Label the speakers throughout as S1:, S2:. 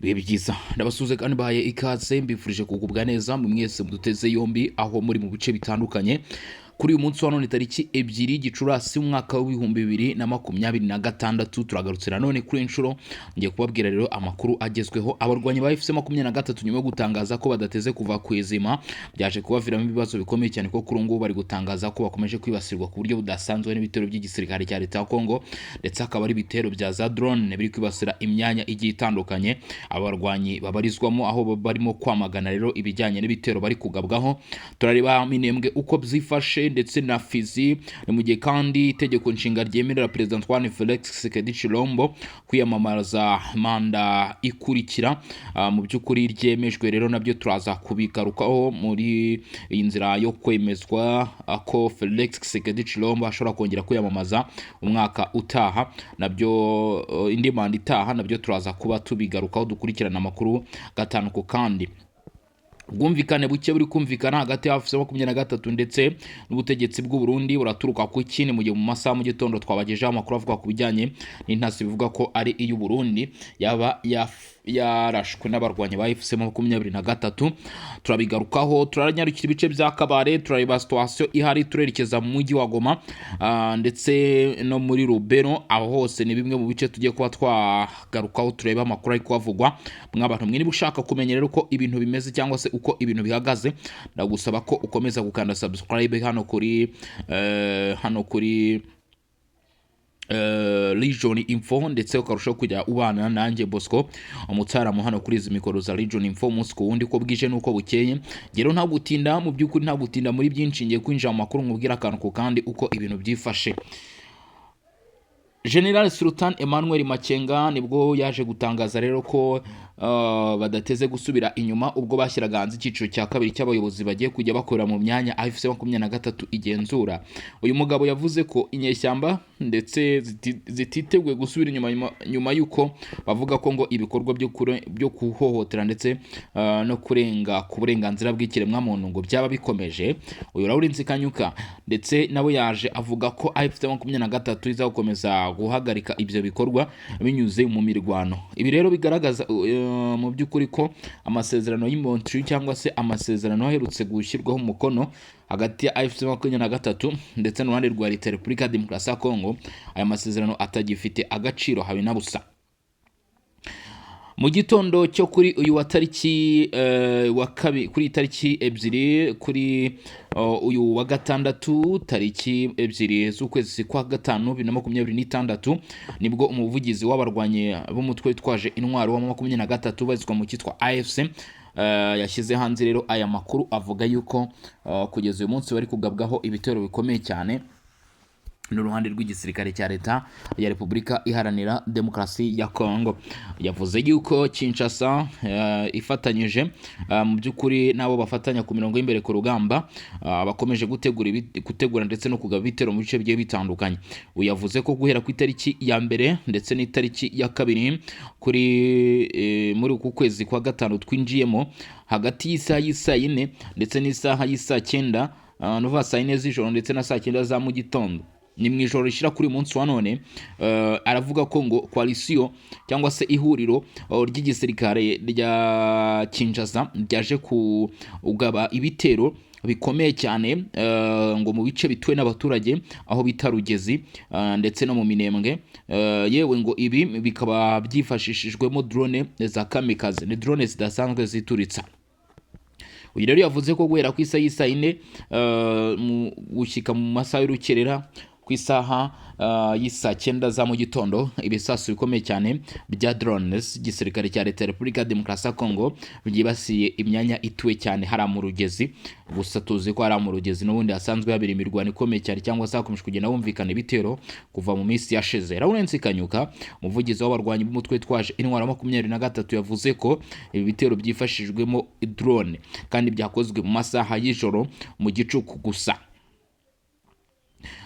S1: bihe byiza ndabasuhuza kandi bahaye ikaze mbifurije kugubwa neza mu mwese muduteze yombi aho muri mu bice bitandukanye kuri uyu munsi wa none tariki 2 Gicurasi umwaka w'ibihumbi 2026 turagarutse nanone kuri inshuro ngiye kubabwira rero amakuru agezweho abarwanyi ba FC 23 nyuma yo gutangaza ko badateze kuva ku izima byaje kubaviramo ibibazo bikomeye cyane ko kuri ngo bari gutangaza ko bakomeje kwibasirwa ku buryo budasanzwe n'ibitero by'igisirikare cya leta ya Kongo ndetse akaba ari ibitero bya za drone biri kwibasira imyanya igiye itandukanye abarwanyi babarizwamo aho barimo kwamagana rero ibijyanye n'ibitero bari kugabwaho turareba minembwe uko byifashe ndetse na Fizi mu gihe kandi itegeko nshinga ryemerera President Antoine Felix Tshisekedi Tshilombo kwiyamamaza manda ikurikira mu by'ukuri ryemejwe rero nabyo turaza kubigarukaho muri iyi nzira yo kwemezwa ko Felix Tshisekedi Tshilombo ashobora kongera kwiyamamaza umwaka utaha nabyo indi manda itaha nabyo turaza kuba tubigarukaho dukurikirana amakuru gatanu ku kandi ubwumvikane buke buri kumvikana hagati ya FC 23 ndetse n'ubutegetsi bw'u Burundi buraturuka ku kindi mu gihe mu masaha mu gitondo twabagejeho amakuru avuga ku bijyanye n'intasi bivuga ko ari iy'u Burundi yaba yarashwe n'abarwanyi ba FC 23 turabigarukaho turanyarukira ibice bya Kabare turareba situation ihari turerekeza mu mujyi wa Goma ndetse no muri Rubero aho hose ni bimwe mu bice tugiye kuba twagarukaho tureba amakuru ari kwavugwa mw'abantu mwe niba ushaka kumenya rero ko ibintu bimeze cyangwa se uko ibintu bihagaze ndagusaba ko ukomeza gukanda subscribe hano kuri Legion Info ndetse ukarushaho kujya ubana nanjye Bosco umutsaramu hano kuri izi mikoro za Legion Info umunsi ku wundi ko bwije nuko bukeye ngero nta gutinda mu by'ukuri nta gutinda muri byinshi ngiye kwinjira mu makuru nkubwira akantu ko kandi uko ibintu byifashe. General Sultan Emmanuel Makenga nibwo yaje gutangaza rero ko badateze gusubira inyuma ubwo bashyiraga hanze icyiciro cya kabiri cy'abayobozi bagiye kujya bakorera mu myanya AFC 23 igenzura. Uyu mugabo yavuze ko inyeshyamba ndetse zititeguye gusubira nyuma yuko bavuga ko ngo ibikorwa byo kuhohotera ndetse no kurenga ku burenganzira bw'ikiremwa muntu ngo byaba bikomeje. Uyu Lawrence Kanyuka ndetse nawe yaje avuga ko AFC 23 izakomeza guhagarika ibyo bikorwa binyuze mu mirwano. Ibi rero bigaragaza mu by'ukuri ko amasezerano y'Imontreal cyangwa se amasezerano aherutse gushyirwaho umukono hagati ya AFC 23 ndetse n'uruhande rwa Repubulika ya Demokarasi ya Kongo aya masezerano atagifite agaciro habe na busa. Mu gitondo cyo kuri uyu wa tariki kuri tariki 2 kuri uyu wa gatandatu tariki 2 z'ukwezi kwa gatanu 2026 nibwo umuvugizi w'abarwanye b'umutwe twaje intwaro wa 23 bazizwa mu cyitwa AFC yashyize hanze rero aya makuru avuga yuko kugeza uyu munsi bari kugabwaho ibitero bikomeye cyane n'uruhande rw'igisirikare cya leta ya Repubulika Iharanira Demokarasi ya Kongo. Yavuze yuko Kinshasa ifatanyije mu by'ukuri nabo bafatanya ku mirongo y'imbere ku rugamba bakomeje gutegura ndetse no kugaba ibitero mu bice bigiye bitandukanye. Uyavuze ko guhera ku itariki ya mbere ndetse n'itariki ya kabiri muri uku kwezi kwa gatanu twinjiyemo hagati y'isaha y'isa 4 ndetse n'isaha y'isa 9 nuva saa 4 z'ijoro ndetse na saa 9 za mu gitondo ni mu ijoro rishira kuri munsi wa none aravuga ko ngo coalition cyangwa se ihuriro ry'igisirikare rya Kinshasa ryaje kugaba ibitero bikomeye cyane ngo mu bice bituwe n'abaturage aho bita Rugezi ndetse no mu Minembwe yewe ngo ibi bikaba byifashishijwemo drone za kamikaze ni drone zidasanzwe zituritsa. Uyu rero yavuze ko guhera ku isa y'isa 4 mu gushyika mu masaha y'urukerera ku isaha y'isa 9 za mu gitondo ibisasu bikomeye cyane bya drones gisirikare cya leta ya Repubulika ya Demokarasi ya Kongo byibasiye imyanya ituwe cyane hari mu Rugezi. Gusa tuzi ko hari mu Rugezi n'ubundi hasanzwe habiri imirwano ikomeye cyane cyangwa se hakomeje kugenda humvikana ibitero kuva mu minsi yashize. Lawrence Kanyuka umuvugizi w'abarwanyi b'umutwe twaje intwaro 23 yavuze ko ibi bitero byifashijwemo drone kandi byakozwe mu masaha y'ijoro mu gicuku gusa.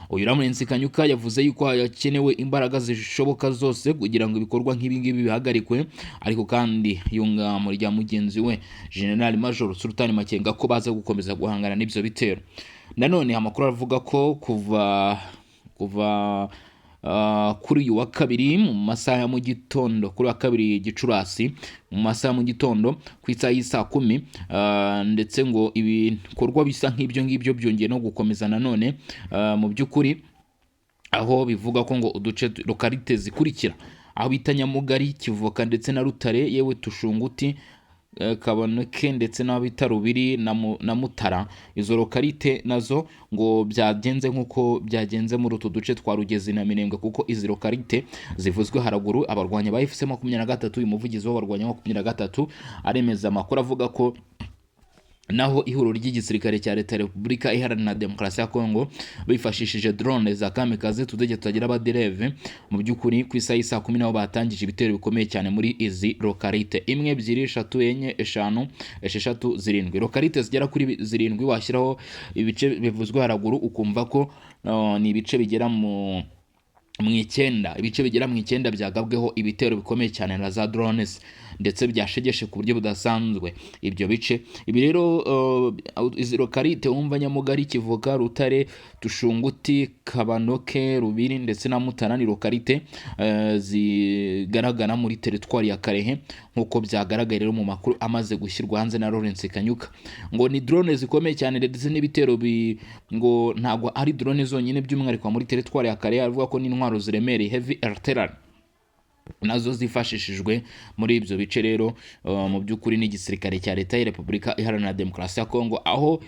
S1: Uyu Lawrence Kanyuka yavuze yuko yakenewe imbaraga zishoboka zose kugira ngo ibikorwa nk'ibi ngibi bihagarikwe ariko kandi yunga muri rya mugenzi we General Major Sultan Makenga ko baza gukomeza guhangana n'ibyo bitero. Nanone amakuru avuga ko kuva kuri uyu wa kabiri mu masaha ya mu gitondo, kuri wa kabiri Gicurasi mu masaha mu gitondo ku isaha y'isa 10, ndetse ngo ibikorwa bisa nk'ibyo ngibyo byongeye no gukomeza nanone mu by'ukuri, aho bivuga ko ngo uduce lokalite zikurikira aho bita Nyamugari, Kivoka ndetse na Rutare, yewe Tushunguti, Kaboneke ndetse n'aho bita Rubiri na Mutara, izo lokalite nazo ngo byagenze nk'uko byagenze muri utu duce twa Rugezi na Minembwe, kuko izi lokalite zivuzwe haraguru abarwanya ba FC23, uyu muvugizi w'abarwanya 23 aremeza amakuru avuga ko naho ihuriro ry'igisirikare cya leta ya Repubulika Iharanira Demokarasi ya Kongo bifashishije drone za kamikaze tudege tutagira abadereve, mu by'ukuri ku isaha y'isa 10 naho batangije ibitero bikomeye cyane muri izi lokalite, 1 2 3 4 5 6 7 7 lokalite zigera kuri 7 washyiraho ibice bivuzwe haraguru ukumva ko ni ibice bigera mu ibice bigera mu 9 byagabweho ibitero bikomeye cyane na za drones ndetse byashegeshe ku buryo budasanzwe ibyo bice. Ibi rero izi lokalite wumva Nyamugari, Kivoka, Rutare, Tushunguti, Kabanoke, Rubiri ndetse na Mutara ni lokalite zigaragara muri teritwari ya Karehe, nkuko byagaragaye rero mu makuru amaze gushyirwa hanze na Lawrence Kanyuka. Ngo ni drone zikomeye cyane ndetse n'ibitero ngo ntago ari drone zonyine, by'umwihariko muri teritwari ya Karehe avuga ko n'intwaro ziremereye heavy artillery nazo zifashishijwe muri ibyo bice rero mu by'ukuri n'igisirikare cya leta ya Repubulika Iharanira Demokarasi ya Kongo, aho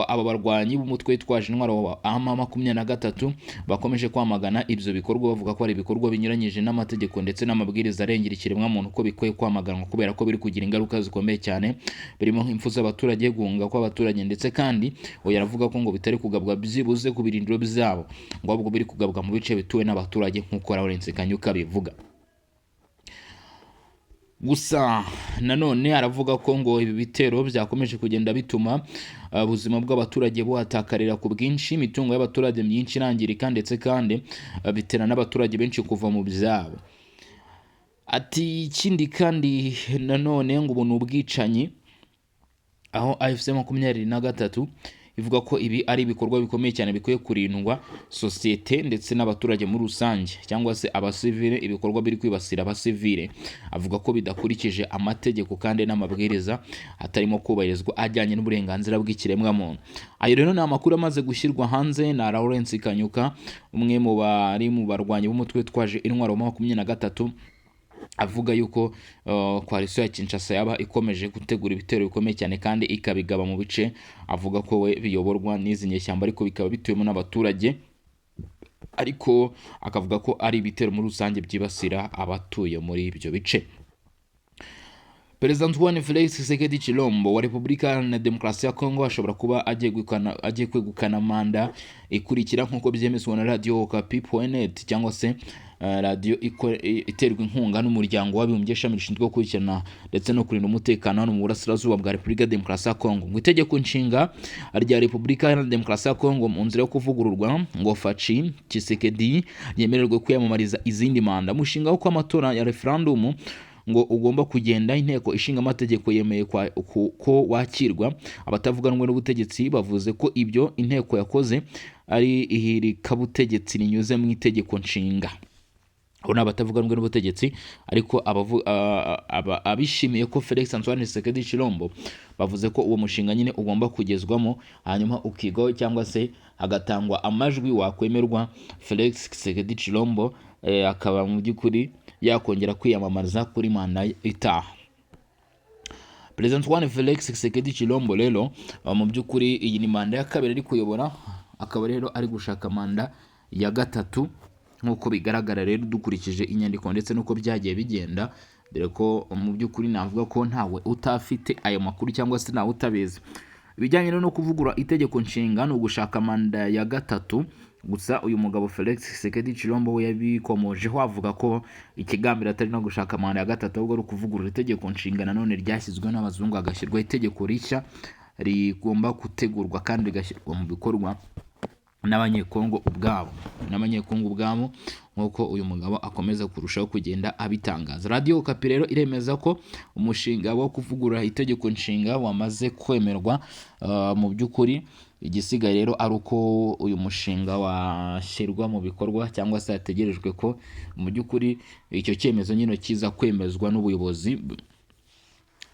S1: aba barwanyi b'umutwe witwaje intwaro wa M23 bakomeje kwamagana ibyo bikorwa, bavuga ko ari ibikorwa binyuranyije n'amategeko ndetse n'amabwiriza arengera ikiremwa muntu, ko bikwiye kwamaganwa kubera ko biri kugira ingaruka zikomeye cyane, birimo nk'impfu z'abaturage, guhunga kw'abaturage, ndetse kandi yaravuga ko ngo bitari kugabwa byibuze ku birindiro byabo, ngo ahubwo biri kugabwa mu bice bituwe n'abaturage nk'uko Lawrence Kanyuka bivuga. Gusa nanone aravuga ko ngo ibi bitero byakomeje kugenda bituma ubuzima bw'abaturage buhatakarira ku bwinshi, imitungo y'abaturage myinshi irangirika, ndetse kandi bitera n'abaturage benshi kuva mu byabo. Ati ikindi kandi nanone ngo ubuntu ubwicanyi, aho AFC23 ivuga ko ibi ari ibikorwa bikomeye cyane bikwiye kurindwa sosiyete ndetse n'abaturage muri rusange, cyangwa se abasivile, ibikorwa biri kwibasira abasivile. Avuga ko bidakurikije amategeko kandi n'amabwiriza atarimo kubahirizwa ajyanye n'uburenganzira bw'ikiremwa muntu. Ayo rero ni amakuru amaze gushyirwa hanze na Lawrence Kanyuka, umwe mu bari mu barwanyi b'umutwe twaje intwaro 23, avuga yuko koalisiyo ya Kinshasa yaba ikomeje gutegura ibitero bikomeye cyane kandi ikabigaba mu bice avuga ko we biyoborwa n'izi nyeshyamba, ariko bikaba bituyemo n'abaturage, ariko akavuga ko ari ibitero muri rusange byibasira abatuye muri ibyo bice. Perezida Antoine Felix Tshisekedi Tshilombo wa Repubulika Iharanira Demokarasi ya Kongo ashobora kuba agiye kwegukana manda ikurikira nk'uko byemezwa na Radio Okapi.net, cyangwa se radio iterwa inkunga n'umuryango w'abibumbye ishami rishinzwe gukurikirana ndetse no kurinda umutekano hano mu burasirazuba bwa Repubulika ya Demokarasi ya Kongo. Ngo itegeko nshinga rya Repubulika Iharanira Demokarasi ya Kongo mu nzira yo kuvugururwa, ngo Faci Tshisekedi yemererwe kwiyamamariza izindi manda. Umushinga wo kw'amatora ya referendum ngo ugomba kugenda inteko ishinga amategeko yemeye ko wakirwa. Abatavuganwe n'ubutegetsi bavuze ko ibyo inteko yakoze ari ihirikabutegetsi rinyuze mu itegeko nshinga. Ona batavuganwe n'ubutegetsi, ariko abishimiye ko Felix Antoine Tshisekedi Tshilombo bavuze ko uwo mushinga nyine ugomba kugezwamo, hanyuma ukigaho cyangwa se hagatangwa amajwi wakwemerwa Felix Tshisekedi Tshilombo akaba mu by'ukuri yakongera kwiyamamariza kuri manda itaha. President Antoine Felix Tshisekedi Tshilombo rero mu by'ukuri iyi ni manda ya kabiri ari kuyobora, akaba rero ari gushaka manda ya gatatu nk'uko bigaragara rero dukurikije inyandiko ndetse n'uko byagiye bigenda, dore ko mu by'ukuri navuga ko ntawe utafite ayo makuru cyangwa se ntawe utabizi. Ibijyanye no kuvugura itegeko nshinga no gushaka manda ya gatatu, gusa uyu mugabo Felix Tshisekedi Tshilombo we yabikomojeho avuga ko ikigambira atari no gushaka manda ya gatatu, ahubwo ari ukuvugurura itegeko nshinga nanone ryashyizwe n'abazungu, hagashyirwaho itegeko rishya rigomba gutegurwa kandi rigashyirwa mu bikorwa n'abanyekongo ubwabo nk'uko uyu mugabo akomeza kurushaho kugenda abitangaza. Radio Okapi rero iremeza ko umushinga wo kuvugurura itegeko nshinga wamaze kwemerwa mu by'ukuri igisigaye rero ari uko uyu mushinga washyirwa mu bikorwa cyangwa se hategerejwe ko mu by'ukuri icyo cyemezo nyine kiza kwemezwa n'ubuyobozi.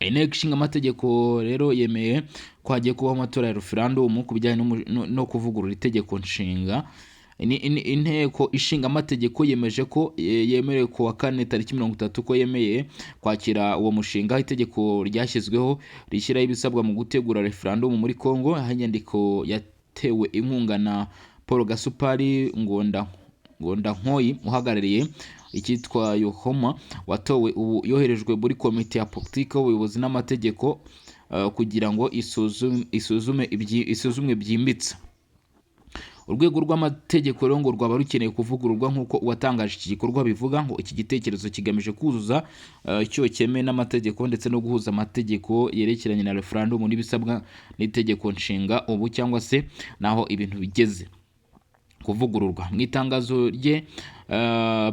S1: Inteko ishinga amategeko rero yemeye ko hagiye kubaho amatora ya referendum ku bijyanye no kuvugurura itegeko nshinga. Inteko ishinga amategeko yemeje ko yemerewe ku wa kane tariki 30 ko yemeye kwakira uwo mushinga. Itegeko ryashyizweho rishyiraho ibisabwa mu gutegura referendum muri Congo, aho inyandiko yatewe inkunga na Paul Gasupari Ngondankoyi uhagarariye icyitwa Yohoma watowe ubu yoherejwe muri komite ya politiki y'ubuyobozi n'amategeko kugira ngo isuzumwe byimbitse. Urwego rw'amategeko rero ngo rwaba rukeneye kuvugururwa nk'uko uwatangaje iki gikorwa bivuga, ngo iki gitekerezo kigamije kuzuza icyo cyemewe n'amategeko ndetse no guhuza amategeko yerekeranye na referendum n'ibisabwa n'itegeko nshinga ubu cyangwa se naho ibintu bigeze kuvugururwa. Mu itangazo rye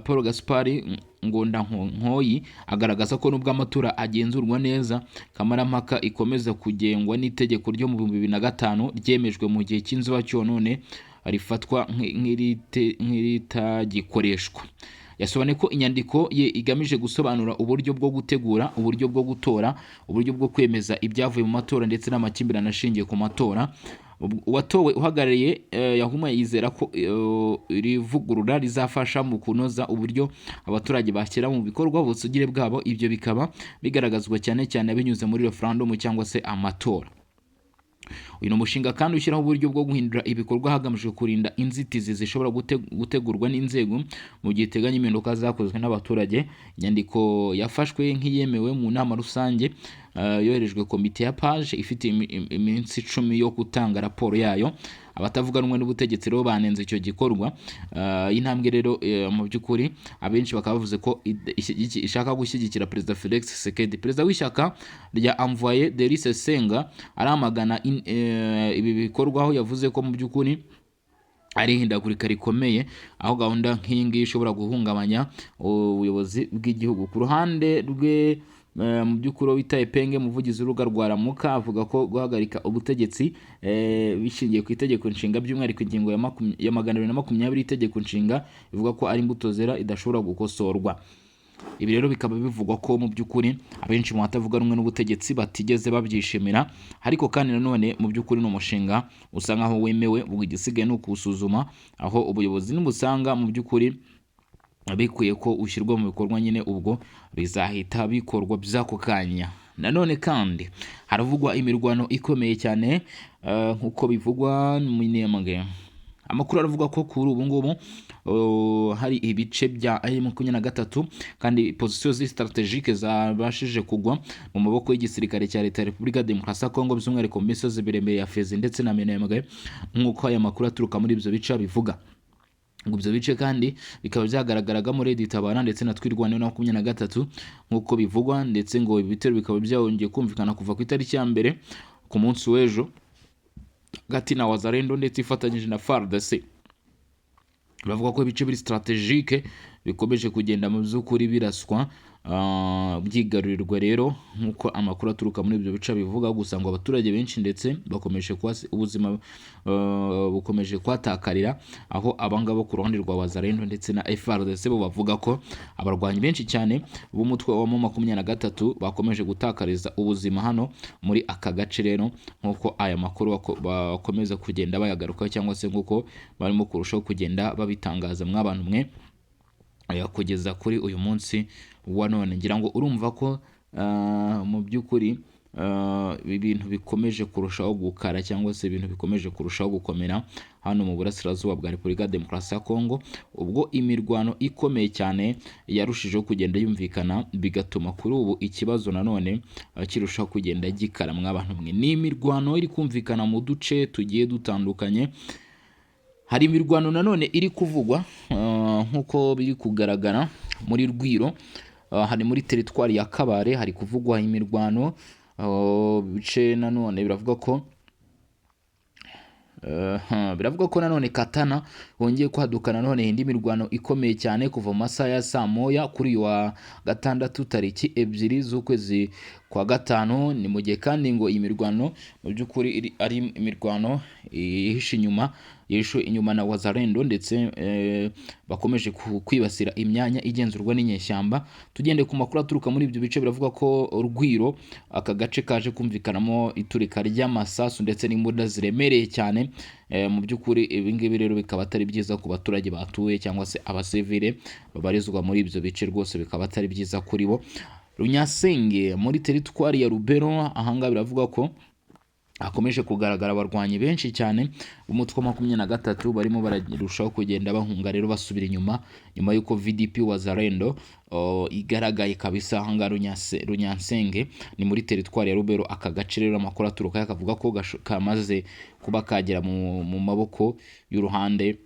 S1: Paul Gaspari Ngondankoyi agaragaza ko nubwo amatora agenzurwa neza, kamarampaka ikomeza kugengwa n'itegeko ryo mu 2005 ryemejwe mu gihe cy'inzibacyuho none rifatwa nk'iritagikoreshwa. Yasobanuye ko inyandiko ye igamije gusobanura uburyo bwo gutegura, uburyo bwo gutora, uburyo bwo kwemeza ibyavuye mu matora ndetse n'amakimbirane ashingiye ku matora. Uwatowe uhagarariye Yahuma yizera ko iri vugurura rizafasha mu kunoza uburyo abaturage bashyira mu bikorwa ubusugire bwabo. Ibyo bikaba bigaragazwa cyane cyane binyuze muri referendum cyangwa se amatora. Uyu mushinga kandi ushyiraho uburyo bwo guhindura ibikorwa hagamijwe kurinda inzitizi zishobora gutegurwa n'inzego mu gihe iteganya impinduka zakozwe n'abaturage. Inyandiko yafashwe nk'iyemewe mu nama rusange yoherejwe komite ya page ifite iminsi 10 yo gutanga raporo yayo. Abatavuga rumwe n'ubutegetsi rero banenze icyo gikorwa. Intambwe rero mu by'ukuri abenshi bakaba bavuze ko ishaka gushyigikira Perezida Felix Tshisekedi. Perezida w'ishyaka rya Envoyé Delice Senga aramagana ibi bikorwa, aho yavuze ko mu by'ukuri ari ihindagurika rikomeye, aho gahunda nk'iyi ngiyi ishobora guhungabanya ubuyobozi bw'igihugu. Ku ruhande rwe mu by'ukuri witaye Penge muvugizi w'urubuga rwa Ramuka avuga ko guhagarika ubutegetsi bishingiye ku itegeko nshinga by'umwihariko ingingo ya 220 itegeko nshinga ivuga ko ari imbuto zera idashobora gukosorwa. Ibi rero bikaba bivugwa ko mu by'ukuri abenshi mu batavuga rumwe n'ubutegetsi batigeze babyishimira, ariko kandi nanone mu by'ukuri n'umushinga usa nkaho wemewe, ubwo igisigaye ni ukusuzuma aho ubuyobozi n'ubusanga mu by'ukuri bikwiye ko ushyirwa mu bikorwa nyine ubwo bizahita bikorwa by'ako kanya. Nanone kandi haravugwa imirwano ikomeye cyane nk'uko bivugwa mu Minembwe. Amakuru aravuga ko kuri ubu ngubu hari ibice bya M23 kandi position strategique zabashije kugwa mu maboko y'igisirikare cya leta ya Repubulika Demokarasi ya Kongo, by'umwihariko mu misozi miremire ya Fezi ndetse na Minembwe, nk'uko aya makuru aturuka muri ibyo bice bivuga. Ibyo bice kandi bikaba byagaragaragamo Red Tabara ndetse na Twirwaneho na 23 nk'uko bivugwa, ndetse ngo ibi bitero bikaba byongeye kumvikana kuva ku itariki ya mbere ku munsi w'ejo hagati na Wazalendo ndetse ifatanyije na FARDC. Bavuga ko ibice biri strategique bikomeje kugenda mu by'ukuri biraswa byigarurirwa rero nk'uko amakuru aturuka muri ibyo bice bivuga. Gusa ngo abaturage benshi ndetse bakomeje ubuzima bukomeje kwatakarira, aho abangabo ku ruhande rwa Wazalendo ndetse na FARDC bo bavuga ko abarwanyi benshi cyane b'umutwe wa M23 bakomeje gutakariza ubuzima hano muri aka gace rero, nk'uko aya makuru bakomeza kugenda bayagaruka cyangwa se nk'uko barimo kurushaho kugenda babitangaza mw'abantu mwe kugeza kuri uyu munsi wa none. Ngira ngo urumva ko mu by'ukuri ibintu bikomeje kurushaho gukara cyangwa se ibintu bikomeje kurushaho gukomera hano mu burasirazuba bwa Repubulika Demokarasi ya Kongo, ubwo imirwano ikomeye cyane yarushijeho kugenda yumvikana, bigatuma kuri ubu ikibazo nanone kirushaho kugenda gikara mw'abantu mwe. Ni imirwano iri kumvikana mu duce tugiye dutandukanye. Hari imirwano nanone iri kuvugwa nk'uko biri kugaragara muri Rwiro, hari muri teritwari ya Kabare hari kuvugwa imirwano bice nanone biravuga ko Biravuga ko nanone Katana hongeye kwaduka nanone indi mirwano ikomeye cyane kuva mu masaha ya saa moya kuri uyu wa gatandatu tariki 2 z'ukwezi kwa gatanu. Ni mu gihe kandi ngo iyi mirwano mu by'ukuri ari imirwano yishe inyuma na Wazalendo ndetse bakomeje kwibasira imyanya igenzurwa n'inyeshyamba. Tugende ku makuru aturuka muri ibyo bice, biravuga ko Rwiro aka gace kaje kumvikanamo iturika ry'amasasu ndetse n'imbunda ziremereye cyane. Mu by'ukuri ibi ngibi rero bikaba atari byiza ku baturage batuye cyangwa se abasivile babarizwa muri ibyo bice, rwose bikaba atari byiza kuri bo. Runyasenge muri teritwari ya Rubero, ahangaha biravuga ko hakomeje kugaragara abarwanyi benshi cyane b'umutwe wa 23 barimo bararushaho kugenda bahunga rero basubira inyuma y'uko VDP Wazalendo igaragaye kabisa. Ahangaha Runyansenge ni muri teritwari ya Rubero. Aka gace rero amakuru aturuka yakavuga ko kamaze kuba kagera mu maboko y'uruhande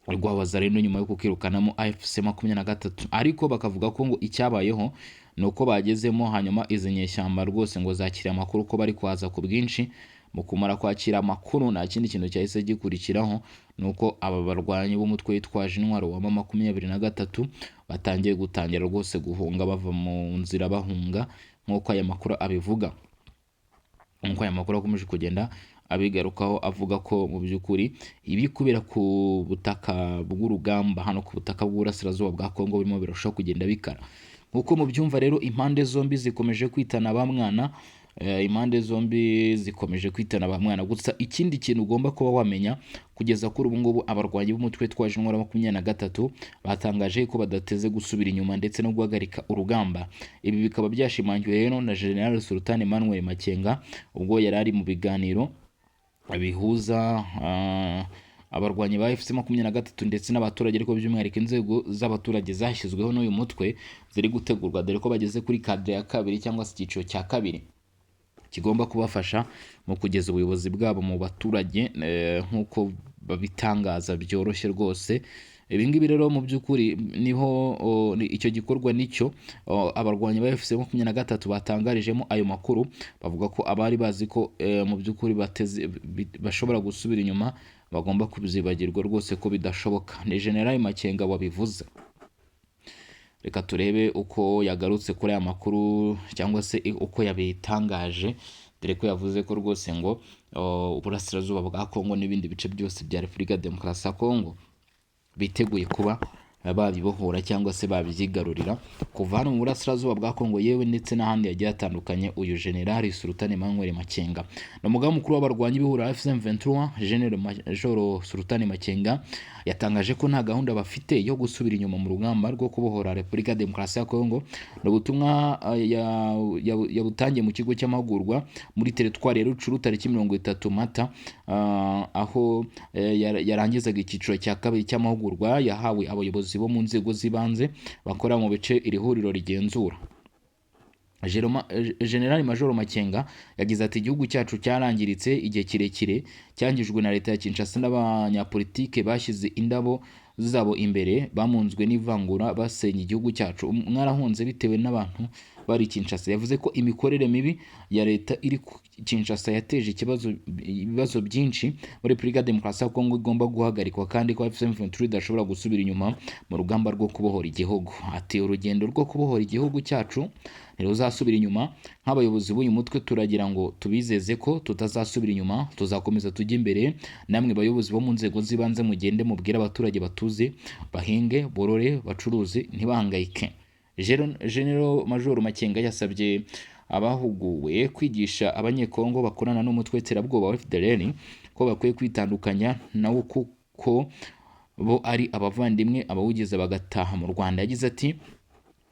S1: rwa Wazalendo nyuma yo kukirukanamo AFC 23, ariko bakavuga ko ngo icyabayeho nuko bagezemo hanyuma izi nyeshyamba rwose ngo zakira amakuru ko bari kwaza ku bwinshi. Mu kumara kwakira amakuru nta kindi kintu cyahise gikurikiraho, nuko aba barwanyi b'umutwe witwaje intwaro wa 23 batangiye gutangira rwose guhunga bava mu nzira bahunga, nk'uko aya makuru abivuga. Nk'uko aya makuru akomeje kugenda abigarukaho avuga ko mu by'ukuri ibi kubera ku butaka bw'urugamba hano ku butaka bw'Uburasirazuba bwa Kongo birimo birushaho kugenda bikara. Nkuko mubyumva rero impande zombi zikomeje kwitana bamwana, gusa ikindi kintu ugomba kuba wamenya kugeza kuri ubu ngubu abarwanyi b'umutwe twaje intwaro 23 batangaje ko badateze gusubira inyuma ndetse no guhagarika urugamba. Ibi bikaba byashimangiwe rero na General Sultan Emmanuel Makenga ubwo yari ari mu biganiro bihuza abarwanyi ba FC 23 ndetse n'abaturage, ariko by'umwihariko inzego z'abaturage zashyizweho n'uyu mutwe ziri gutegurwa, dore ko bageze kuri cadre ya kabiri cyangwa se icyiciro cya kabiri kigomba kubafasha mu kugeza ubuyobozi bwabo mu baturage, nk'uko babitangaza byoroshye rwose. Ibi ngibi rero mu by'ukuri niho icyo gikorwa nicyo abarwanyi ba FC 23 batangarijemo ayo makuru. Bavuga ko abari bazi ko mu by'ukuri bashobora gusubira inyuma bagomba kubizibagirwa rwose ko bidashoboka. Ni General Makenga wabivuze. Reka turebe uko yagarutse kuri aya makuru cyangwa se uko yabitangaje, dore ko yavuze ko rwose ngo Uburasirazuba bwa Kongo n'ibindi bice byose bya Repubulika Demokarasi ya Kongo biteguye kuba babibohora cyangwa se babyigarurira kuva hano mu Burasirazuba bwa Kongo yewe ndetse n'ahandi yagiye atandukanye. Uyu General Sultan Emmanuel Makenga ni umugaba mukuru w'abarwanyi b'ihuriro FC 23. General Major Sultan Makenga yatangaje ko nta gahunda bafite yo gusubira inyuma mu rugamba rwo kubohora Repubulika Demokarasi ya Kongo. Ni ubutumwa yabutangiye mu kigo cy'amahugurwa muri teritwari ya Rutshuru tariki 30 Mata, aho yarangizaga icyiciro cya kabiri cy'amahugurwa yahawe abayobozi bo mu nzego z'ibanze bakora mu bice iri huriro rigenzura. General Major Makenga yagize ati igihugu cyacu cyarangiritse igihe kirekire, cyangijwe na leta ya Kinshasa n'abanyapolitike bashyize indabo zabo imbere, bamunzwe n'ivangura basenya igihugu cyacu. Mwarahunze bitewe n'abantu bari Kinshasa. Yavuze ko imikorere mibi ya leta iri Kinshasa yateje ibibazo byinshi muri Repubulika Demokarasi ya Kongo igomba guhagarikwa, kandi ko M23 idashobora gusubira inyuma mu rugamba rwo kubohora igihugu. Ati urugendo rwo kubohora igihugu cyacu ntiruzasubira inyuma. Nk'abayobozi b'uyu mutwe turagira ngo tubizeze ko tutazasubira inyuma, tuzakomeza tujya imbere. Namwe bayobozi bo mu nzego z'ibanze mugende mubwire abaturage batuze, bahinge, borore, bacuruzi, ntibahangayike. General Major Makenga yasabye abahuguwe kwigisha abanyekongo bakorana n'umutwe w'iterabwoba wa FDLR ko bakwiye kwitandukanya nawo kuko bo ari abavandimwe abawugize bagataha mu Rwanda. Yagize ati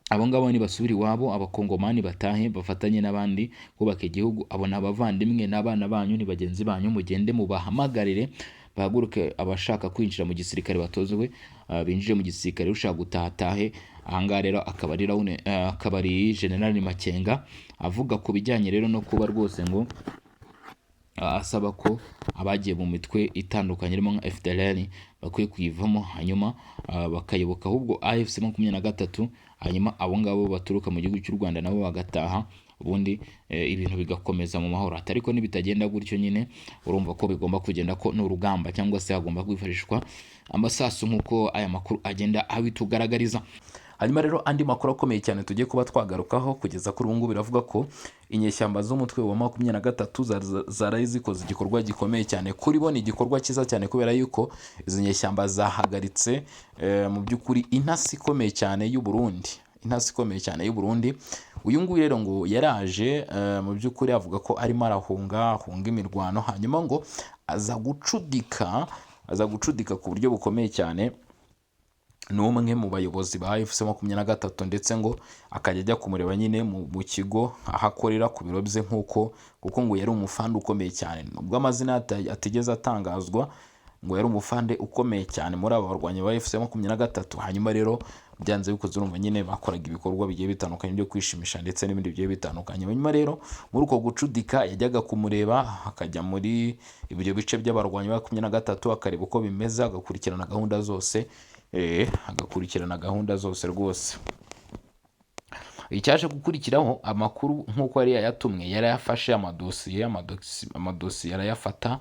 S1: abo ngabo ni basubira iwabo, abakongomani batahe bafatanye n'abandi kubaka igihugu. Abo ni abavandimwe n'abana banyu, ni bagenzi banyu, mugende mubahamagarire bahaguruke. Abashaka kwinjira mu gisirikare batozwe binjire mu gisirikare, ushaka gutaha tahe. Ahangaha rero akaba ari General Makenga avuga ku bijyanye rero no kuba rwose ngo asaba ko abagiye mu mitwe itandukanye irimo nka FDLR bakwiye kuyivamo hanyuma bakayoboka ahubwo AFC 23, hanyuma abo ngabo baturuka mu gihugu cy'u Rwanda nabo bagataha ubundi ibintu bigakomeza mu mahoro. Ariko nibitagenda gutyo nyine urumva ko bigomba kugenda ko n'urugamba cyangwa se hagomba kwifashishwa amasasu nk'uko aya makuru agenda abitugaragariza. Hanyuma rero andi makuru akomeye cyane tugiye kuba twagarukaho kugeza kuri ubu ngubu biravuga ko inyeshyamba z'umutwe wa 23 zaraye zikoze igikorwa gikomeye cyane kuri bo. Ni igikorwa cyiza cyane kubera yuko izi nyeshyamba zahagaritse mu by'ukuri intasi ikomeye cyane y'u Burundi, intasi ikomeye cyane y'u Burundi. Uyu nguyu rero ngo yaraje mu by'ukuri avuga ko arimo arahunga imirwano, hanyuma ngo aza gucudika ku buryo bukomeye cyane n'umwe mu bayobozi ba FC23 ndetse ngo akajya ajya kumureba nyine mu kigo aho akorera ku biro bye kuko ngo yari umufande ukomeye cyane, nubwo amazina atigeze atangazwa, ngo yari umufande ukomeye cyane muri aba barwanyi ba FC23. Hanyuma rero byanze bikoze urumva nyine bakoraga ibikorwa bigiye bitandukanye byo kwishimisha ndetse n'ibindi bigiye bitandukanye. Hanyuma rero muri uko gucudika yajyaga kumureba, akajya muri ibyo bice by'abarwanyi ba 23 akareba uko bimeze, agakurikirana gahunda zose rwose. Icyaje gukurikiraho amakuru nk'uko yari yayatumwe, yari yafashe amadosiye yarayafata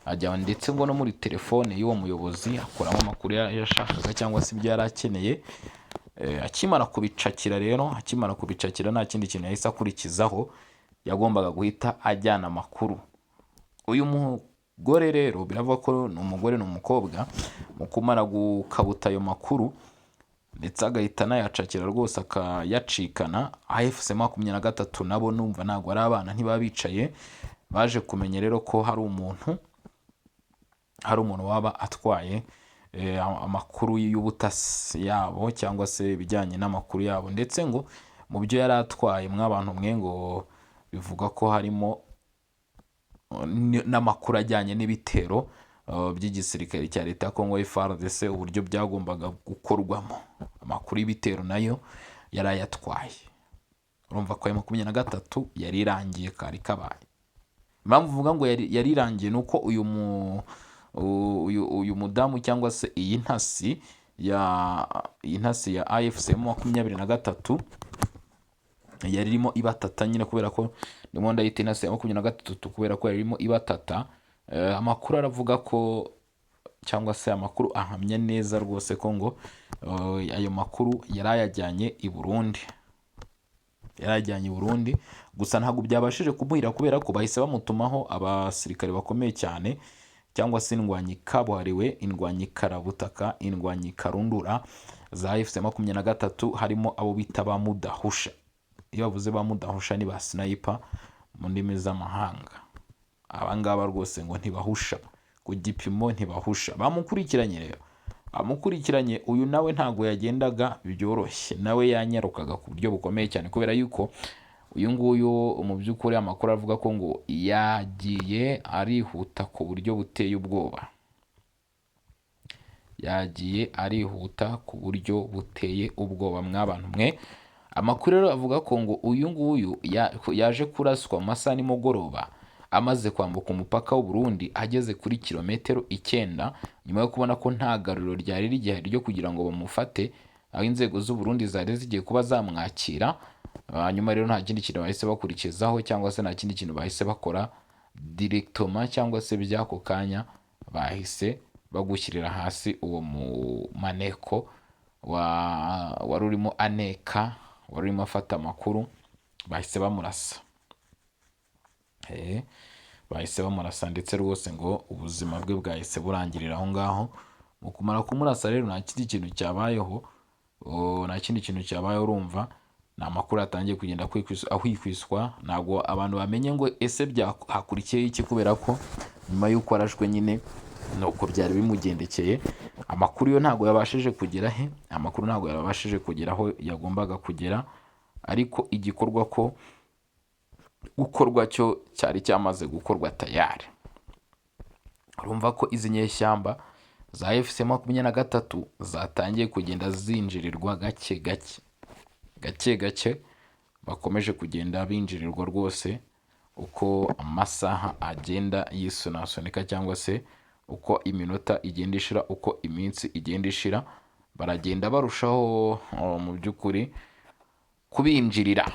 S1: ajya ndetse ngo no muri telefone y'uwo muyobozi akuramo amakuru yashakaga cyangwa se ibyo yari akeneye. Akimara kubicakira nta kindi kintu yahise akurikizaho, yagombaga guhita ajyana amakuru. Uyu mugore rero biravuga ko ni umugore n'umukobwa, mu kumara gukabuta ayo makuru ndetse agahita anayacakira rwose akayacikana. FC23 nabo numva ntabwo ari abana, ntibaba bicaye, baje kumenya rero ko hari umuntu waba atwaye amakuru y'ubutasi yabo cyangwa se ibijyanye n'amakuru yabo, ndetse ngo mu byo yari atwaye mw'abantu mwe ngo bivuga ko harimo n'amakuru ajyanye n'ibitero by'igisirikare cya leta ya Congo FARDC, uburyo byagombaga gukorwamo. Amakuru y'ibitero nayo yari ayatwaye. Urumva ko 23 yari irangiye kari kabaye. Impamvu uvuga ngo yari irangiye nuko uyu mudamu cyangwa se iyi ntasi ya AFC23 yari irimo ibatata nyine, kubera ko ndimo ndayita intasi ya 23 kubera ko yari irimo ibatata. Amakuru aravuga ko cyangwa se amakuru ahamya neza rwose ko ngo ayo makuru yarayajyanye i Burundi, gusa ntabwo byabashije kumuhira kubera ko bahise bamutumaho abasirikare bakomeye cyane cyangwa se indwanyi kabuhariwe, indwanyi karabutaka, indwanyi karundura za FC23, harimo abo bita ba mudahusha. Iyo bavuze ba mudahusha ni ba sniper mu ndimi z'amahanga. Abangaba rwose ngo ntibahusha, ku gipimo ntibahusha. Bamukurikiranye uyu nawe ntago yagendaga byoroshye, nawe yanyarukaga ku buryo bukomeye cyane, kubera yuko uyu nguyu mu by'ukuri amakuru avuga ko ngo yagiye arihuta ku buryo buteye ubwoba, mw'abantu mwe. Amakuru rero avuga ko ngo uyu nguyu yaje kuraswa mu masaha nimugoroba amaze kwambuka umupaka w'u Burundi, ageze kuri kilometero 9 nyuma yo kubona ko nta garuriro ryari rigihari ryo kugira ngo bamufate, aho inzego z'u Burundi zari zigiye kuba zamwakira. Hanyuma rero nta kindi kintu bahise bakurikizaho cyangwa se nta kindi kintu bahise bakora directement cyangwa se by'ako kanya, bahise bagushyirira hasi uwo mu maneko wari urimo aneka, wari urimo afata amakuru, bahise bamurasa. Bahise bamurasa ndetse rwose ngo ubuzima bwe bwahise burangirira aho ngaho. Mu kumara kumurasa rero nta kindi kintu cyabayeho, urumva ni amakuru atangiye kugenda ahwikwiswa. Ntabwo abantu bamenye ngo ese byahakurikiye iki, kubera ko nyuma y'uko arashwe nyine nuko byari bimugendekeye. Amakuru yo ntabwo yabashije kugera aho yagombaga kugera, ariko igikorwa ko gukorwa cyo cyari cyamaze gukorwa tayari. Urumva ko izi nyeshyamba za FC23 zatangiye kugenda zinjirirwa gake gake, bakomeje kugenda binjirirwa rwose uko amasaha agenda yisunasunika cyangwa se uko iminota igenda ishira, uko iminsi igenda ishira, baragenda barushaho mu by'ukuri kubinjirira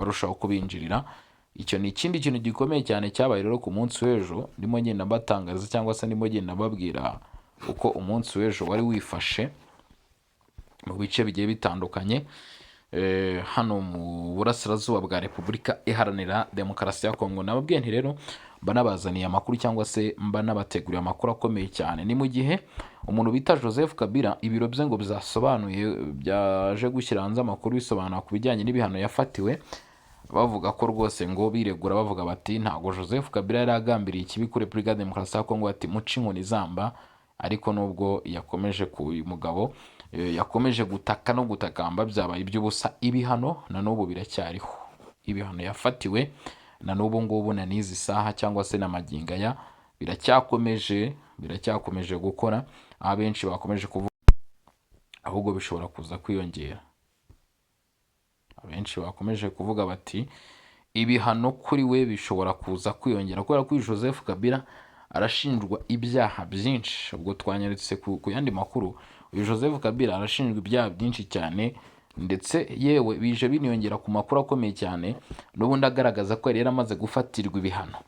S1: barushaho kubinjirira. Icyo ni ikindi kintu gikomeye cyane cyabaye rero ku munsi w'ejo, ndimo ngenda mbatangaza cyangwa se ndimo ngenda mbabwira uko umunsi w'ejo wari wifashe mu bice bigiye bitandukanye hano mu burasirazuba bwa Repubulika Iharanira Demokarasi ya Kongo. Nababwiye nti rero mba nabazaniye amakuru cyangwa se mba nabateguriye amakuru akomeye cyane. Ni mu gihe umuntu bita Joseph Kabila ibiro bye ngo bizasobanuye byaje gushyira hanze amakuru bisobanura ku bijyanye n'ibihano yafatiwe, bavuga ko rwose ngo biregura bavuga bati ntabwo Joseph Kabila yari agambiriye ikibi kuri Repubulika ya Demokarasi ya Kongo, ati muce inkoni zamba. Ariko nubwo yakomeje ku uyu mugabo yakomeje gutaka no gutakamba byabaye iby'ubusa, ibihano na n'ubu biracyariho. Ibihano yafatiwe na n'ubu ngubu na n'izi saha cyangwa se na magingo aya biracyakomeje gukora, aho benshi bakomeje kuvuga ahubwo bishobora kuza kwiyongera. Abenshi bakomeje kuvuga bati ibihano kuri we bishobora kuza kwiyongera kubera ko Joseph Kabila arashinjwa ibyaha byinshi. Ubwo twanyarutse ku yandi makuru, uyu Joseph Kabila arashinjwa ibyaha byinshi cyane, ndetse yewe bije biniyongera ku makuru akomeye cyane n'ubundi agaragaza ko yari yaramaze gufatirwa ibihano.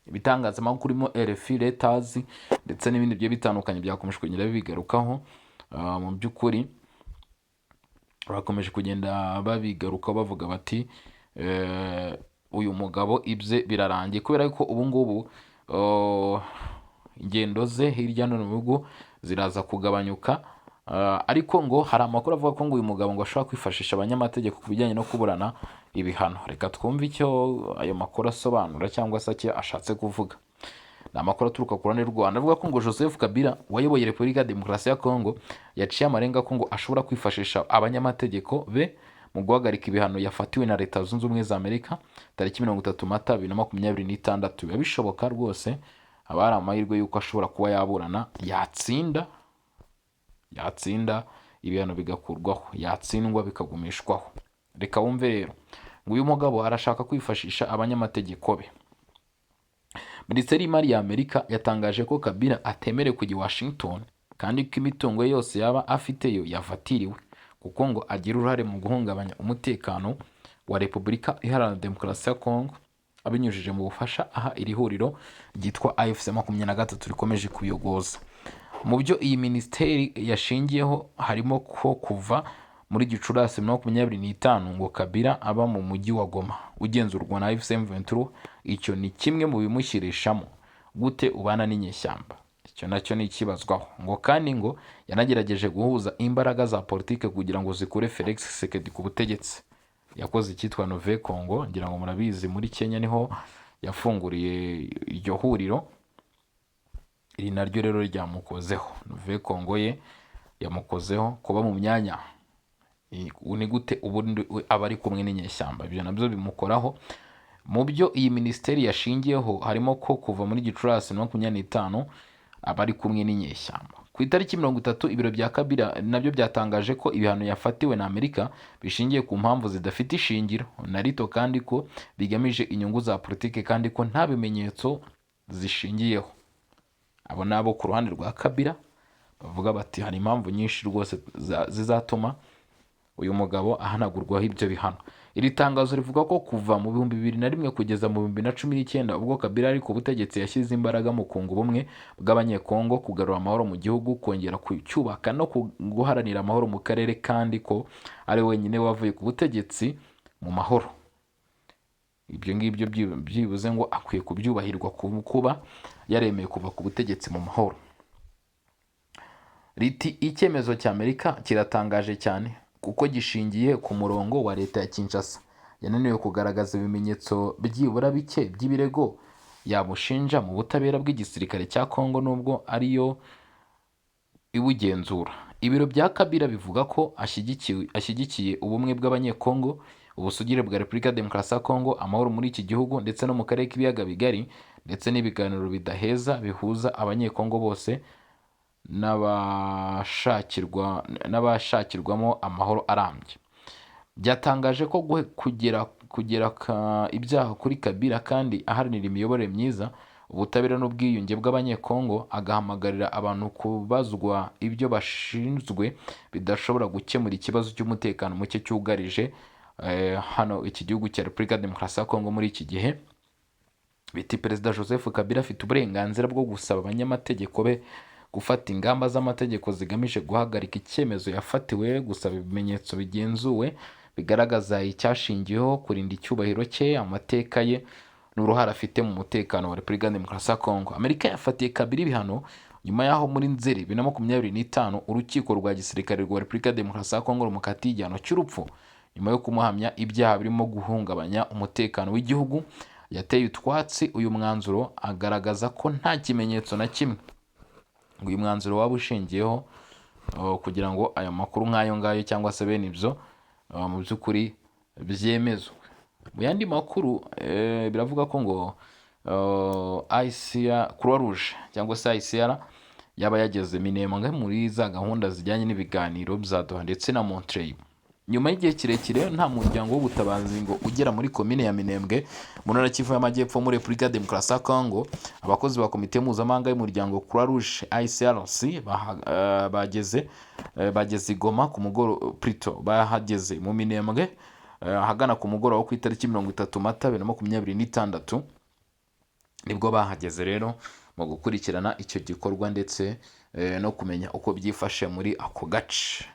S1: Ibitangazamakuru birimo RFI, Reuters ndetse n'ibindi bigiye bitandukanye byakomeje kugenda bibigarukaho. Mu by'ukuri bakomeje kugenda babigaruka bavuga bati uyu mugabo ibye birarangiye, kubera ko ubu ngubu ingendo ze hirya no hino mu bihugu ziraza kugabanyuka. Ariko ngo hari amakuru avuga ko ngo uyu mugabo ngo ashobora kwifashisha abanyamategeko ku bijyanye no kuburana ibihano. Reka twumve icyo ayo makuru asobanura cyangwa se icyo ashatse kuvuga. Ni amakuru aturuka ku ruhande rw'u Rwanda avuga ko ngo Joseph Kabila wayoboye Repubulika ya Demokarasi ya Kongo yaciye amarenga ko ngo ashobora kwifashisha abanyamategeko be mu guhagarika ibihano yafatiwe na Leta Zunze Ubumwe za Amerika tariki 30 Mata 2026. Biba bishoboka rwose, haba hari amahirwe y'uko ashobora kuba yaburana, yatsinda ibihano bigakurwaho, yatsindwa bikagumishwaho. Reka wumve rero ngo uyu mugabo arashaka kwifashisha abanyamategeko be. Minisiteri y'Imari ya Amerika yatangaje ko Kabila atemerewe kujya i Washington kandi ko imitungo ye yose yaba afiteyo yafatiriwe, kuko ngo agira uruhare mu guhungabanya umutekano wa Repubulika Iharanira Demokarasi ya Kongo abinyujije mu bufasha aha iri huriro ryitwa AFC 23 rikomeje kuyogoza. Mu byo iyi minisiteri yashingiyeho harimo ko kuva muri Gicurasi 2025 ngo Kabila aba mu mujyi wa Goma ugenzurwa na AFC 23. Icyo ni kimwe mu bimushyirishamo gute ubana n'inyeshyamba. Icyo nacyo ni ikibazwaho ngo, kandi ngo yanagerageje guhuza imbaraga za politike kugira ngo zikure Felix Tshisekedi ku butegetsi. Yakoze icyitwa Nove Congo, ngira ngo murabizi muri Kenya niho yafunguriye iryo huriro. Iri naryo rero ryamukozeho, Nove Congo ye yamukozeho kuba mu myanya ni gute ubundi aba ari kumwe n'inyeshyamba. Ibyo nabyo bimukoraho. Mu byo iyi minisiteri yashingiyeho harimo ko kuva muri Gicurasi 2025 aba ari kumwe n'inyeshyamba. Ku itariki 30 ibiro bya Kabila nabyo byatangaje ko ibihano yafatiwe na Amerika bishingiye ku mpamvu zidafite ishingiro na rito, kandi ko bigamije inyungu za politike, kandi ko nta bimenyetso zishingiyeho. Abo nabo ku ruhande rwa Kabila bavuga bati hari impamvu nyinshi rwose zizatuma uyu mugabo ahanagurwaho ibyo bihano. Iri tangazo rivuga ko kuva mu 2001 kugeza mu 2019 ubwo Kabila ari ku butegetsi yashyize imbaraga mu kunga ubumwe bw'abanyekongo, kugarura amahoro mu gihugu, kongera kucyubaka no guharanira amahoro mu karere, kandi ko ari wenyine wavuye ku butegetsi mu mahoro. Ibyo ngibyo byibuze ngo akwiye kubyubahirwa kuba yaremeye kuva ku butegetsi mu mahoro. Riti icyemezo cya Amerika kiratangaje cyane kuko gishingiye ku murongo wa leta ya Kinshasa yananiwe kugaragaza ibimenyetso byibura bike by'ibirego yamushinja mu butabera bw'igisirikare cya Kongo nubwo ariyo ibugenzura. Ibiro bya Kabila bivuga ko ashyigikiye ubumwe bw'abanyekongo, ubusugire bwa Repubulika ya Demokarasi ya Kongo, amahoro muri iki gihugu ndetse no mu karere k'ibiyaga bigari, ndetse n'ibiganiro bidaheza bihuza abanyekongo bose n'abashakirwamo amahoro arambye. Byatangaje ko kugera ibyaha kuri Kabila kandi aharanira imiyoborere myiza, ubutabera n'ubwiyunge bw'abanyekongo, agahamagarira abantu kubazwa ibyo bashinzwe bidashobora gukemura ikibazo cy'umutekano muke cyugarije hano iki gihugu cya Repubulika ya Demokarasi ya Kongo muri iki gihe. Biti Perezida Joseph Kabila afite uburenganzira bwo gusaba abanyamategeko be gufata ingamba z'amategeko zigamije guhagarika icyemezo yafatiwe, gusaba ibimenyetso bigenzuwe bigaragaza icyashingiyeho, kurinda icyubahiro cye, amateka ye n'uruhare afite mu mutekano wa Repubulika ya Demokarasi ya Kongo. Amerika yafatiye Kabila ibihano nyuma y'aho muri Nzeri 2025 urukiko rwa gisirikare rwa Repubulika ya Demokarasi ya Kongo rumukatiye igihano cy'urupfu nyuma yo kumuhamya ibyaha birimo guhungabanya umutekano w'igihugu. Yateye utwatsi uyu mwanzuro, agaragaza ko nta kimenyetso na kimwe ngo uyu mwanzuro waba ushingiyeho kugira ngo aya makuru nk'ayo ngayo cyangwa se bene ibyo mu by'ukuri byemezwe. Mu yandi makuru biravuga ko ngo Croix Rouge cyangwa se ICR yaba yageze Minembwe muri za gahunda zijyanye n'ibiganiro bya Doha ndetse na Montreal. Nyuma y'igihe kirekire nta muryango w'ubutabazi ngo ugera muri komine ya Minembwe mu ntara Kivu y'Amajyepfo muri Repubulika ya Demokarasi ya Kongo. Abakozi ba komite mpuzamahanga y'umuryango Croix Rouge ICRC bageze i Goma ku mugoroba, bahageze mu Minembwe ahagana ku mugoroba ku itariki 30 Mata 2026 nibwo bahageze rero mu gukurikirana icyo gikorwa ndetse no kumenya uko byifashe muri ako gace.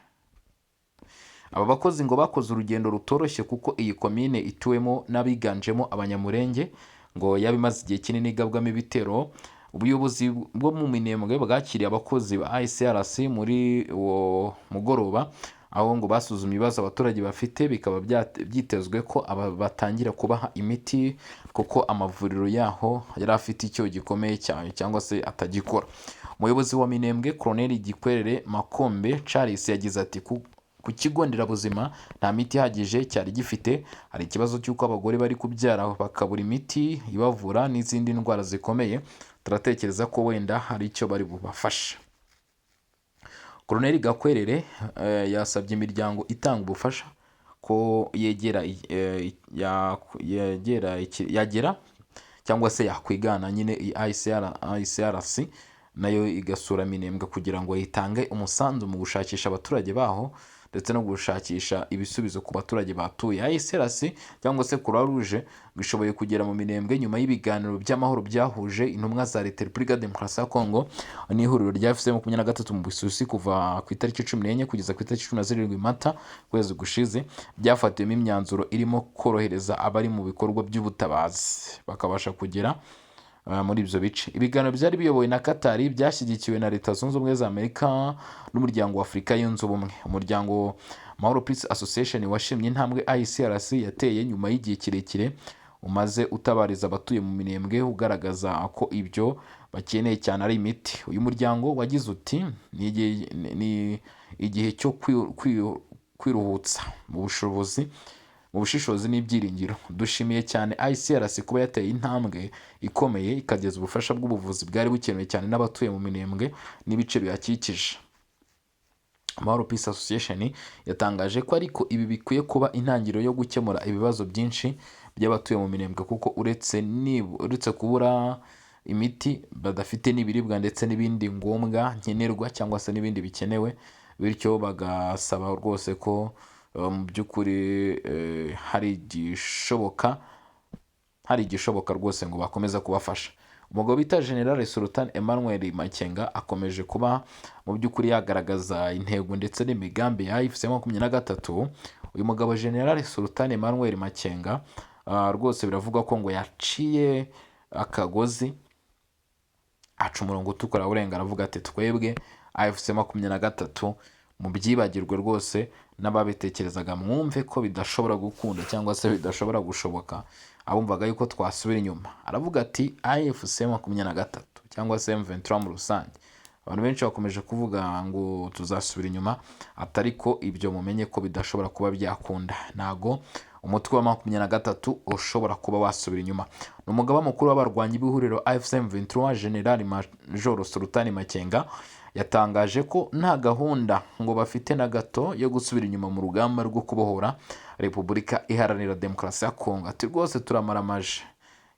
S1: Aba bakozi ngo bakoze urugendo rutoroshye kuko iyi komine ituwemo n'abiganjemo abanyamurenge, ngo yabimaze igihe kinini igabwamo ibitero. Ubuyobozi bwo mu Minembwe bwakiriye abakozi ba ICRC muri uwo mugoroba, aho ngo basuzuma ibibazo abaturage bafite, bikaba byitezwe ko aba batangira kubaha imiti kuko amavuriro yaho yari afite icyo gikomeye cyane cyangwa se atagikora. Umuyobozi wa Minembwe Colonel Gikwerere Makombe Charles yagize ati ku kigo nderabuzima nta miti ihagije cyari gifite, hari ikibazo cy'uko abagore bari kubyara bakabura imiti ibavura n'izindi ndwara zikomeye, turatekereza ko wenda hari icyo bari bubafasha. Colonel Gakwerere yasabye imiryango itanga ubufasha ko yagera cyangwa se yakwigana nyine ICRC nayo igasura Minembwe kugira ngo yitange umusanzu mu gushakisha abaturage baho ndetse no gushakisha ibisubizo ku baturage batuye. ICRC cyangwa se Croix Rouge gishoboye kugera mu Minembwe nyuma y'ibiganiro by'amahoro byahuje intumwa za Leta Repubulika ya Demokarasi ya Kongo n'ihuriro rya FC23 mu Busuwisi kuva ku itariki 14 kugeza ku itariki 17 Mata kwezi gushize. Byafatiwemo imyanzuro irimo korohereza abari mu bikorwa by'ubutabazi bakabasha kugera muri ibyo bice. Ibiganiro byari biyobowe na Qatar, byashyigikiwe na Leta Zunze Ubumwe za Amerika n'umuryango wa Afurika yunze ubumwe. Umuryango Mahoro Peace Association washimye intambwe ICRC yateye nyuma y'igihe kirekire umaze utabariza abatuye mu Minembwe, ugaragaza ko ibyo bakeneye cyane ari imiti. Uyu muryango wagize uti ni igihe cyo kwiruhutsa mu bushishozi n'ibyiringiro. Dushimiye cyane ICRC kuba yateye intambwe ikomeye ikageza ubufasha bw'ubuvuzi bwari bukenewe cyane n'abatuye mu Minembwe n'ibice bihakikije. Mahoro Peace Association yatangaje ko ariko ibi bikwiye kuba intangiriro yo gukemura ibibazo byinshi by'abatuye mu Minembwe, kuko uretse kubura imiti badafite n'ibiribwa ndetse n'ibindi ngombwa nkenerwa cyangwa se n'ibindi bikenewe, bityo bagasaba rwose ko mu by'ukuri hari igishoboka rwose ngo bakomeza kubafasha. Umugabo bita General Sultan Emmanuel Makenga akomeje kuba mu by'ukuri yagaragaza intego ndetse n'imigambi ya FC23. Uyu mugabo General Sultan Emmanuel Makenga rwose biravuga ko ngo yaciye akagozi aca umurongo utukura urenga, aravuga ati twebwe FC23 mu byibagirwe rwose, n'ababitekerezaga mwumve ko bidashobora gukunda cyangwa se bidashobora gushoboka, abumvaga yuko twasubira inyuma. Aravuga ati FC23 cyangwa se M23 mu rusange, abantu benshi bakomeje kuvuga ngo tuzasubira inyuma, atariko ibyo mumenye ko bidashobora kuba byakunda. Nago umutwe wa 23 ushobora kuba wasubira inyuma. N'umugaba mukuru w'abarwanyi b'ihuriro AFC/M23 General Major Sultan Makenga yatangaje ko nta gahunda ngo bafite na gato yo gusubira inyuma mu rugamba rwo kubohora Repubulika Iharanira Demokarasi ya Kongo. Ati rwose turamaramaje.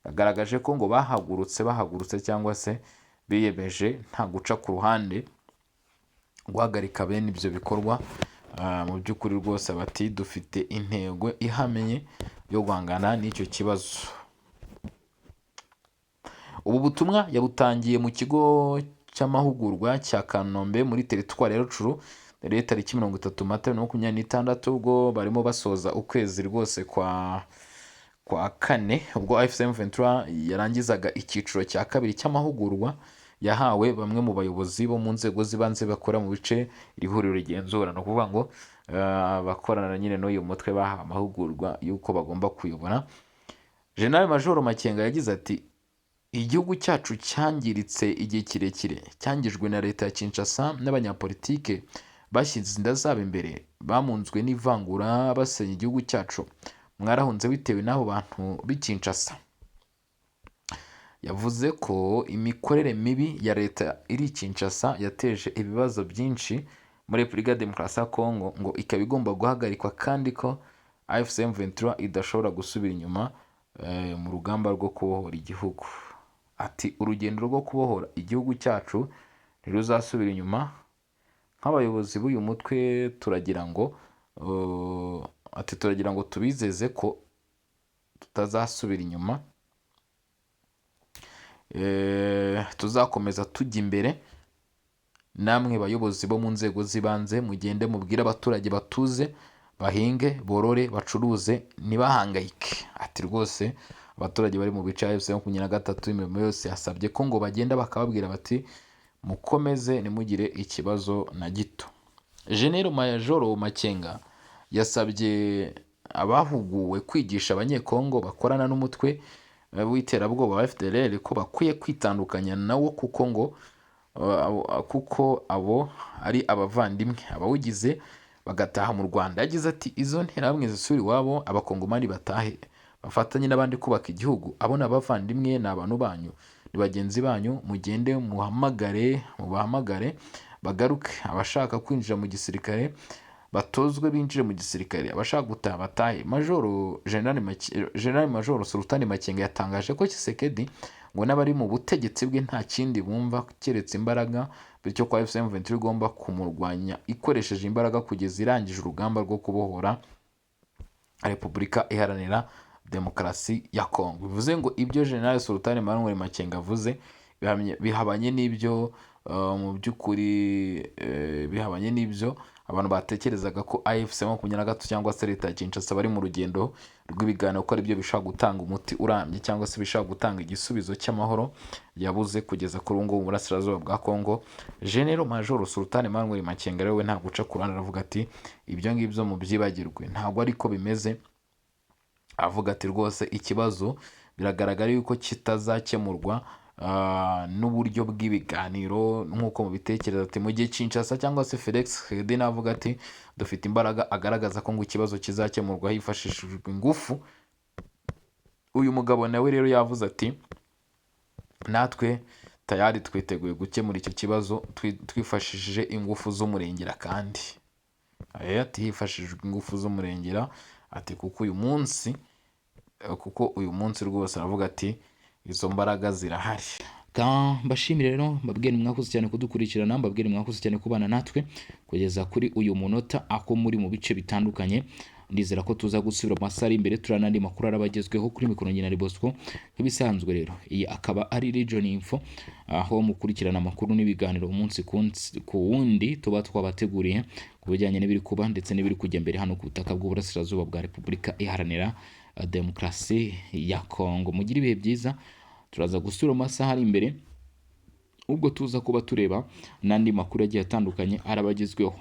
S1: Yagaragaje ko ngo bahagurutse cyangwa se biyemeje nta guca ku ruhande guhagarika bene ibyo bikorwa mu by'ukuri rwose bati dufite intego ihamye yo guhangana n'icyo kibazo. Ubu butumwa yabutangiye mu kigo cy'amahugurwa cya Kanombe muri teritwari ya Rutshuru tariki 30 Mata 2026 ubwo barimo basoza ukwezi rwose kwa kane, ubwo AFC M23 yarangizaga icyiciro cya kabiri cy'amahugurwa yahawe bamwe mu bayobozi bo mu nzego z'ibanze bakora mu bice iri huriro rigenzura. No kuvuga ngo bakorana nyine n'uyu mutwe bahawe amahugurwa y'uko bagomba kuyobora. General Major Makenga yagize ati igihugu cyacu cyangiritse igihe kirekire, cyangijwe na leta ya Kinshasa n'abanyapolitike bashyize inda zabo imbere, bamunzwe n'ivangura basenya igihugu cyacu. Mwarahunze bitewe n'abo bantu b'i Kinshasa. Yavuze ko imikorere mibi ya leta iri Kinshasa yateje ibibazo byinshi muri Repubulika ya Demokarasi ya Kongo, ngo ikaba igomba guhagarikwa kandi ko AFC M23 idashobora gusubira inyuma mu rugamba rwo kubohora igihugu. Ati urugendo rwo kubohora igihugu cyacu ntiruzasubira inyuma. Nk'abayobozi b'uyu mutwe turagira ngo tubizeze ko tutazasubira inyuma, tuzakomeza tujya imbere. Namwe bayobozi bo mu nzego z'ibanze mugende mubwire abaturage batuze, bahinge, borore, bacuruze, ntibahangayike. Ati rwose abaturage bari mu bice AFC 23 imirimo yose yasabye ko ngo bagenda bakababwira bati mukomeze nimugire ikibazo na gito. General Major Makenga yasabye abahuguwe kwigisha abanyekongo bakorana n'umutwe w'iterabwoba wa FDLR ko bakwiye kwitandukanya nawo kuko abo ari abavandimwe, abawugize bagataha mu Rwanda. Yagize ati izo nterahamwe zisubira iwabo, abakongomani batahe bafatanye n'abandi kubaka igihugu. Abo ni abavandimwe, ni abantu banyu, ni bagenzi banyu, mugende mubahamagare bagaruke. Abashaka kwinjira mu gisirikare batozwe binjire mu gisirikare, abashaka gutaha batahe. General Major Sultan Makenga yatangaje ko Tshisekedi ngo n'abari mu butegetsi bwe nta kindi bumva keretse imbaraga, bityo ko AFC M23 igomba kumurwanya ikoresheje imbaraga kugeza irangije urugamba rwo kubohora Repubulika Iharanira Demokarasi ya Kongo. Bivuze ngo ibyo General Sultan Makenga avuze bihabanye n'ibyo mu by'ukuri bihabanye n'ibyo abantu batekerezaga ko AFC 23 cyangwa se leta ya Kinshasa bari mu rugendo rw'ibiganiro ko ari byo bishobora gutanga umuti urambye cyangwa se bishobora gutanga igisubizo cy'amahoro yabuze kugeza kuri ubu ngubu mu burasirazuba bwa Kongo. General Major Sultan Makenga rero we nta guca ku ruhande, aravuga ati ibyo ngibyo mu byibagirwe, ntabwo ariko bimeze. Avuga ati rwose ikibazo biragaragara yuko kitazakemurwa n'uburyo bw'ibiganiro nk'uko mubitekereza. Ati mu gihe Kinshasa cyangwa se Felix Tshisekedi navuga ati dufite imbaraga, agaragaza ko ngo ikibazo kizakemurwa hifashishijwe ingufu. Uyu mugabo nawe rero yavuze ati natwe tayari twiteguye gukemura icyo kibazo twifashishije ingufu z'umurengera. Kandi ati hifashishijwe ingufu z'umurengera, ati kuko uyu munsi rwose aravuga ati izo mbaraga zirahari. Mbashimire rero, mbabwire mwakoze cyane kudukurikirana, mbabwire mwakoze cyane kubana natwe kugeza kuri uyu munota ako muri mu bice bitandukanye. Ndizera ko tuza gusubira amasaha imbere turanandi makuru arabagezweho kuri mikoro nyina Bosco nk'ibisanzwe. Rero iyi akaba ari Region Info, aho mukurikirana amakuru n'ibiganiro umunsi ku wundi tuba twabateguriye ku bijyanye n'ibiri kuba ndetse n'ibiri kujya mbere hano ku butaka bw'uburasirazuba bwa Repubulika Iharanira Demokarasi ya Kongo. Mugire ibihe byiza, turaza gusubira amasaha ari imbere ubwo tuza kuba tureba n'andi makuru agiye atandukanye arabagezweho.